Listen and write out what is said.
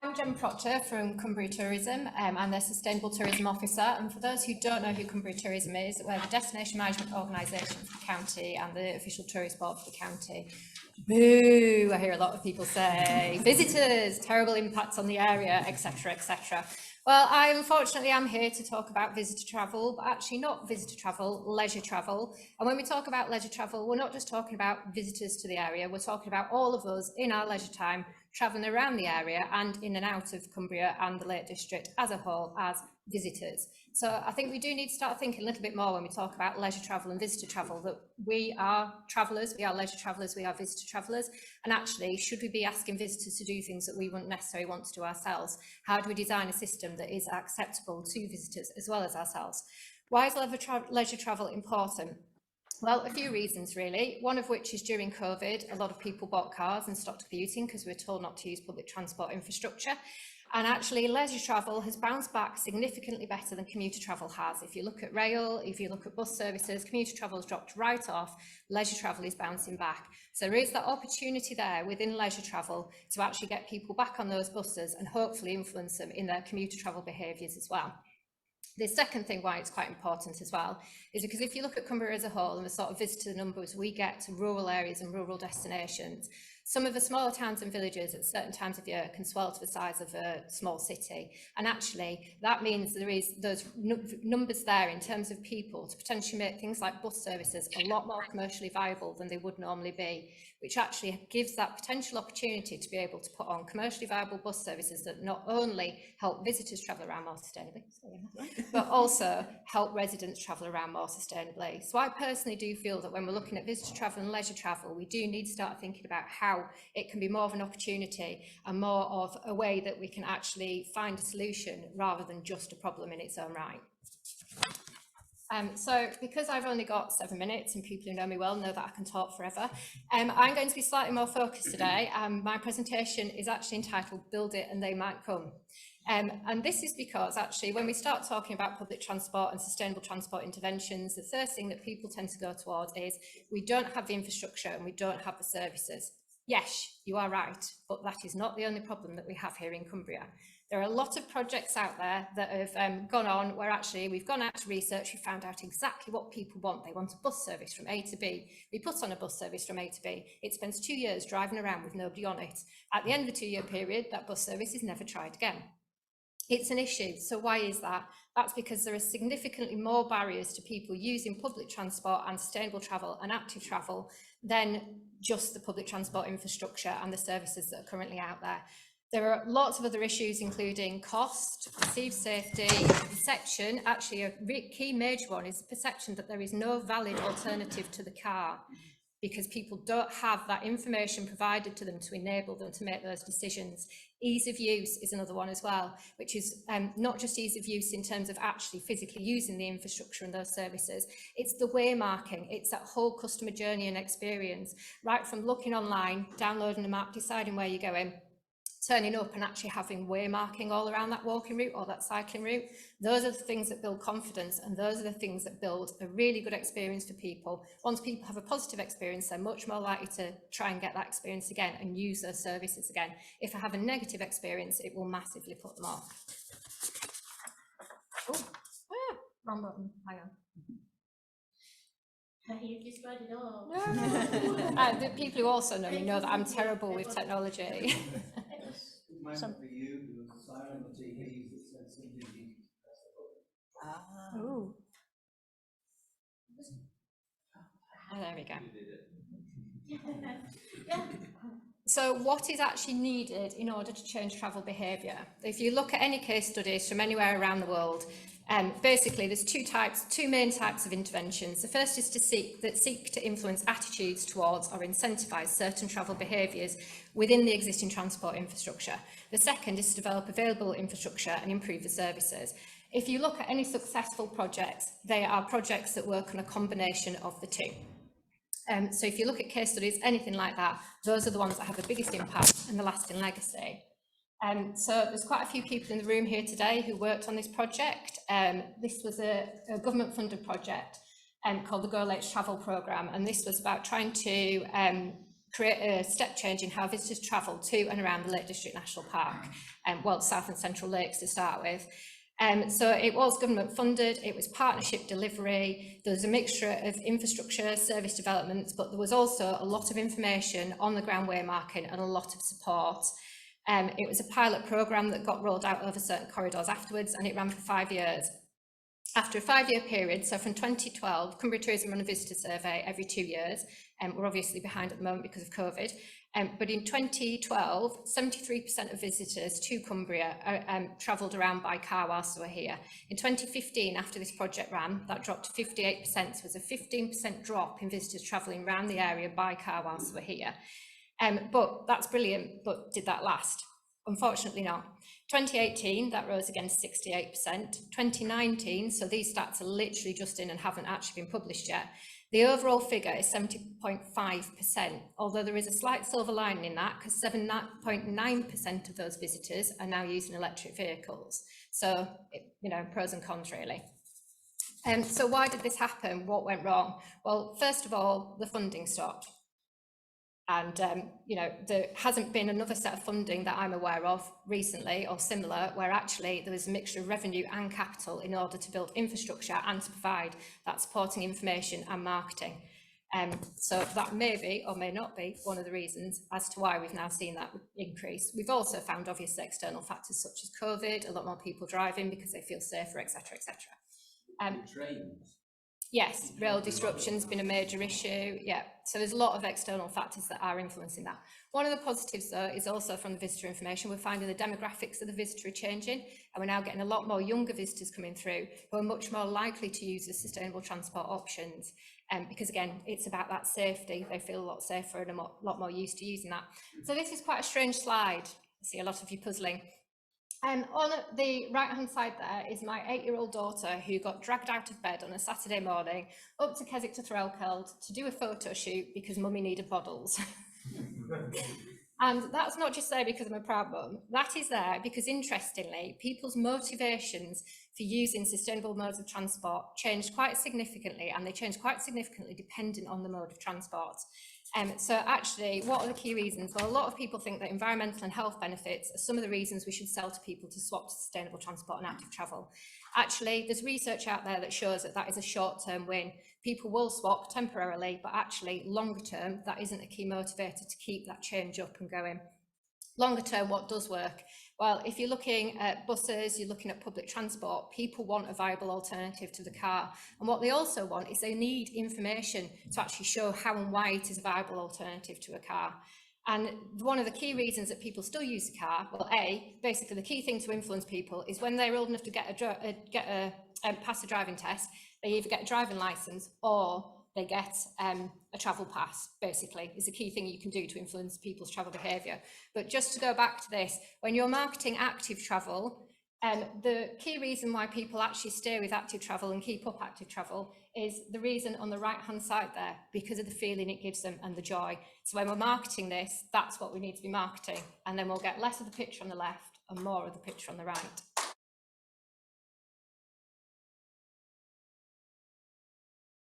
I'm Gemma Procter from Cumbria Tourism. I'm their Sustainable Tourism Officer, and for those who don't know who Cumbria Tourism is, we're the destination management organisation for the county and the official tourist board for the county. Boo, I hear a lot of people say, visitors, terrible impacts on the area, etc, etc. Well, I unfortunately am here to talk about visitor travel, but actually not visitor travel, leisure travel. And when we talk about leisure travel, we're not just talking about visitors to the area, we're talking about all of us in our leisure time travelling around the area and in and out of Cumbria and the Lake District as a whole as visitors. So I think we do need to start thinking a little bit more when we talk about leisure travel and visitor travel, that we are travellers, we are leisure travellers, we are visitor travellers, and actually should we be asking visitors to do things that we wouldn't necessarily want to do ourselves? How do we design a system that is acceptable to visitors as well as ourselves? Why is leisure travel important? Well, a few reasons really, one of which is during COVID, a lot of people bought cars and stopped commuting because we were told not to use public transport infrastructure. And actually leisure travel has bounced back significantly better than commuter travel has. If you look at rail, if you look at bus services, commuter travel has dropped right off, leisure travel is bouncing back. So there is that opportunity there within leisure travel to actually get people back on those buses and hopefully influence them in their commuter travel behaviours as well. The second thing why it's quite important as well is because if you look at Cumbria as a whole and the sort of visitor numbers we get to rural areas and rural destinations, some of the smaller towns and villages at certain times of year can swell to the size of a small city. And actually that means there is those numbers there in terms of people to potentially make things like bus services a lot more commercially viable than they would normally be, which actually gives that potential opportunity to be able to put on commercially viable bus services that not only help visitors travel around more sustainably, but also help residents travel around more sustainably. So I personally do feel that when we're looking at visitor travel and leisure travel, we do need to start thinking about how it can be more of an opportunity and more of a way that we can actually find a solution rather than just a problem in its own right. So because I've only got 7 minutes and people who know me well know that I can talk forever, I'm going to be slightly more focused today. My presentation is actually entitled Build It and They Might Come. And this is because actually when we start talking about public transport and sustainable transport interventions, the first thing that people tend to go towards is we don't have the infrastructure and we don't have the services. Yes, you are right, but that is not the only problem that we have here in Cumbria. There are a lot of projects out there that have gone on where actually we've gone out to research, we found out exactly what people want. They want a bus service from A to B. We put on a bus service from A to B. It spends 2 years driving around with nobody on it. At the end of the 2-year period, that bus service is never tried again. It's an issue. So why is that? That's because there are significantly more barriers to people using public transport and sustainable travel and active travel than just the public transport infrastructure and the services that are currently out there. There are lots of other issues, including cost, perceived safety, perception. Actually, a key major one is the perception that there is no valid alternative to the car, because people don't have that information provided to them to enable them to make those decisions. Ease of use is another one as well, which is not just ease of use in terms of actually physically using the infrastructure and those services. It's the way marking, it's that whole customer journey and experience, right from looking online, downloading a map, deciding where you're going, turning up and actually having way marking all around that walking route or that cycling route. Those are the things that build confidence, and those are the things that build a really good experience for people. Once people have a positive experience, they're much more likely to try and get that experience again and use those services again. If I have a negative experience, it will massively put them off. Oh, wrong button, hang on. You just got it all. No. The people who also know me know that I'm terrible with technology. For you, there was a sign on the TV that said something you can press the button. Ooh. Oh, there we go. Yeah. So what is actually needed in order to change travel behaviour? If you look at any case studies from anywhere around the world, basically there's two main types of interventions. The first is to seek to influence attitudes towards or incentivise certain travel behaviours within the existing transport infrastructure. The second is to develop available infrastructure and improve the services. If you look at any successful projects, they are projects that work on a combination of the two. So if you look at case studies, anything like that, those are the ones that have the biggest impact and the lasting legacy. So there's quite a few people in the room here today who worked on this project. This was a government funded project called the Go Lakes Travel Programme, and this was about trying to create a step change in how visitors travel to and around the Lake District National Park, well, South and Central Lakes to start with. So it was government funded, it was partnership delivery, there was a mixture of infrastructure, service developments, but there was also a lot of information on the ground waymarking and a lot of support. It was a pilot programme that got rolled out over certain corridors afterwards, and it ran for 5 years. After a 5-year period, so from 2012, Cumbria Tourism run a visitor survey every 2 years, and we're obviously behind at the moment because of COVID. But in 2012, 73% of visitors to Cumbria travelled around by car whilst they were here. In 2015, after this project ran, that dropped to 58%, so it was a 15% drop in visitors travelling around the area by car whilst they were here. But that's brilliant, but did that last? Unfortunately not. 2018, that rose again to 68%. 2019, so these stats are literally just in and haven't actually been published yet. The overall figure is 70.5%, although there is a slight silver lining in that because 7.9% of those visitors are now using electric vehicles. So, you know, pros and cons really. So why did this happen? What went wrong? Well, first of all, the funding stopped. And, you know, there hasn't been another set of funding that I'm aware of recently or similar where actually there was a mixture of revenue and capital in order to build infrastructure and to provide that supporting information and marketing. So that may be or may not be one of the reasons as to why we've now seen that increase. We've also found obviously external factors such as COVID, a lot more people driving because they feel safer, etc., etc. Trains. Yes, rail disruption's been a major issue. Yeah, so there's a lot of external factors that are influencing that. One of the positives though is also from the visitor information. We're finding the demographics of the visitor are changing, and we're now getting a lot more younger visitors coming through who are much more likely to use the sustainable transport options. Because again, it's about that safety. They feel a lot safer and a lot more used to using that. So this is quite a strange slide. I see a lot of you puzzling. On the right hand side there is my 8-year-old daughter who got dragged out of bed on a Saturday morning up to Keswick to Threlkeld to do a photo shoot because mummy needed bottles. And that's not just there because I'm a proud mum, that is there because interestingly people's motivations for using sustainable modes of transport changed quite significantly, and they changed quite significantly depending on the mode of transport. So actually, what are the key reasons? Well, a lot of people think that environmental and health benefits are some of the reasons we should sell to people to swap to sustainable transport and active travel. Actually, there's research out there that shows that that is a short-term win. People will swap temporarily, but actually longer term, that isn't a key motivator to keep that change up and going. Longer term, what does work? Well, if you're looking at buses, you're looking at public transport, people want a viable alternative to the car. And what they also want is they need information to actually show how and why it is a viable alternative to a car. And one of the key reasons that people still use the car, well, basically the key thing to influence people is when they're old enough to pass a driving test, they either get a driving licence or they get a travel pass, basically, is a key thing you can do to influence people's travel behaviour. But just to go back to this, when you're marketing active travel, the key reason why people actually stay with active travel and keep up active travel is the reason on the right hand side there, because of the feeling it gives them and the joy. So when we're marketing this, that's what we need to be marketing, and then we'll get less of the picture on the left and more of the picture on the right.